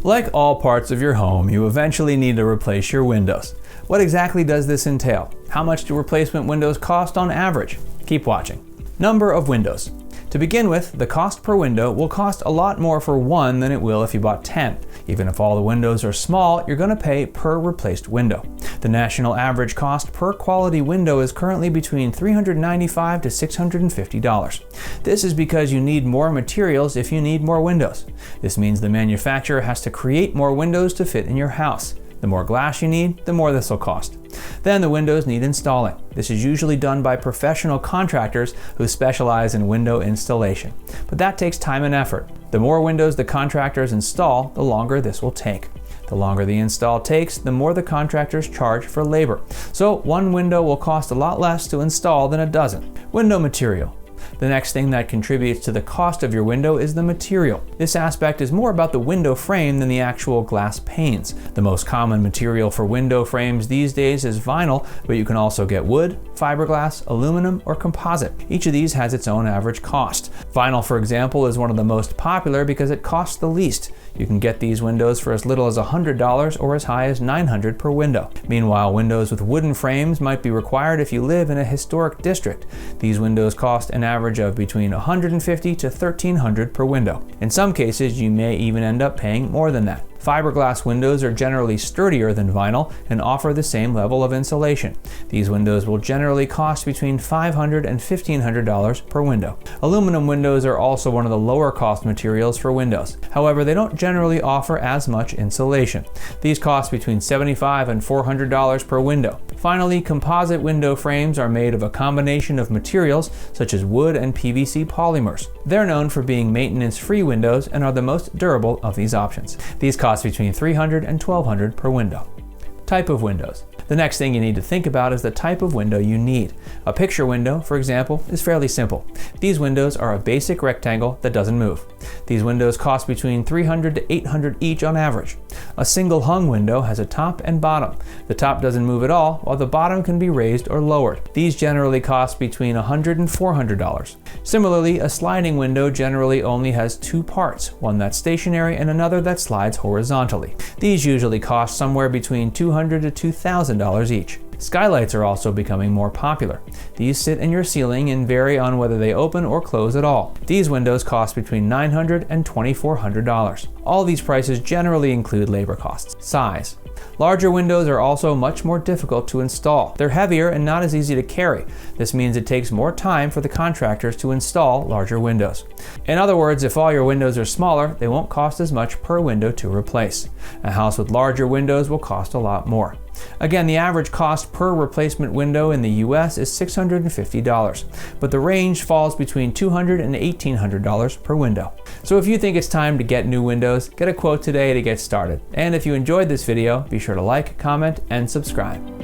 Like all parts of your home, you eventually need to replace your windows. What exactly does this entail? How much do replacement windows cost on average? Keep watching. Number of windows. To begin with, the cost per window will cost a lot more for one than it will if you bought 10. Even if all the windows are small, you're going to pay per replaced window. The national average cost per quality window is currently between $395 to $650. This is because you need more materials if you need more windows. This means the manufacturer has to create more windows to fit in your house. The more glass you need, the more this will cost. Then the windows need installing. This is usually done by professional contractors who specialize in window installation. But that takes time and effort. The more windows the contractors install, the longer this will take. The longer the install takes, the more the contractors charge for labor. So one window will cost a lot less to install than a dozen. Window material. The next thing that contributes to the cost of your window is the material. This aspect is more about the window frame than the actual glass panes. The most common material for window frames these days is vinyl, but you can also get wood, fiberglass, aluminum, or composite. Each of these has its own average cost. Vinyl, for example, is one of the most popular because it costs the least. You can get these windows for as little as $100 or as high as $900 per window. Meanwhile, windows with wooden frames might be required if you live in a historic district. These windows cost an average of between $150 to $1,300 per window. In some cases, you may even end up paying more than that. Fiberglass windows are generally sturdier than vinyl and offer the same level of insulation. These windows will generally cost between $500 and $1,500 per window. Aluminum windows are also one of the lower cost materials for windows. However, they don't generally offer as much insulation. These cost between $75 and $400 per window. Finally, composite window frames are made of a combination of materials such as wood and PVC polymers. They're known for being maintenance-free windows and are the most durable of these options. These cost between $300 and $1,200 per window. Type of windows. The next thing you need to think about is the type of window you need. A picture window, for example, is fairly simple. These windows are a basic rectangle that doesn't move. These windows cost between $300 to $800 each on average. A single hung window has a top and bottom. The top doesn't move at all, while the bottom can be raised or lowered. These generally cost between $100 and $400. Similarly, a sliding window generally only has two parts, one that's stationary and another that slides horizontally. These usually cost somewhere between $200 to $2,000 each. Skylights are also becoming more popular. These sit in your ceiling and vary on whether they open or close at all. These windows cost between $900 and $2,400. All these prices generally include labor costs. Size. Larger windows are also much more difficult to install. They're heavier and not as easy to carry. This means it takes more time for the contractors to install larger windows. In other words, if all your windows are smaller, they won't cost as much per window to replace. A house with larger windows will cost a lot more. Again, the average cost per replacement window in the US is $650, but the range falls between $200 and $1,800 per window. So if you think it's time to get new windows, get a quote today to get started. And if you enjoyed this video, be sure to like, comment, and subscribe.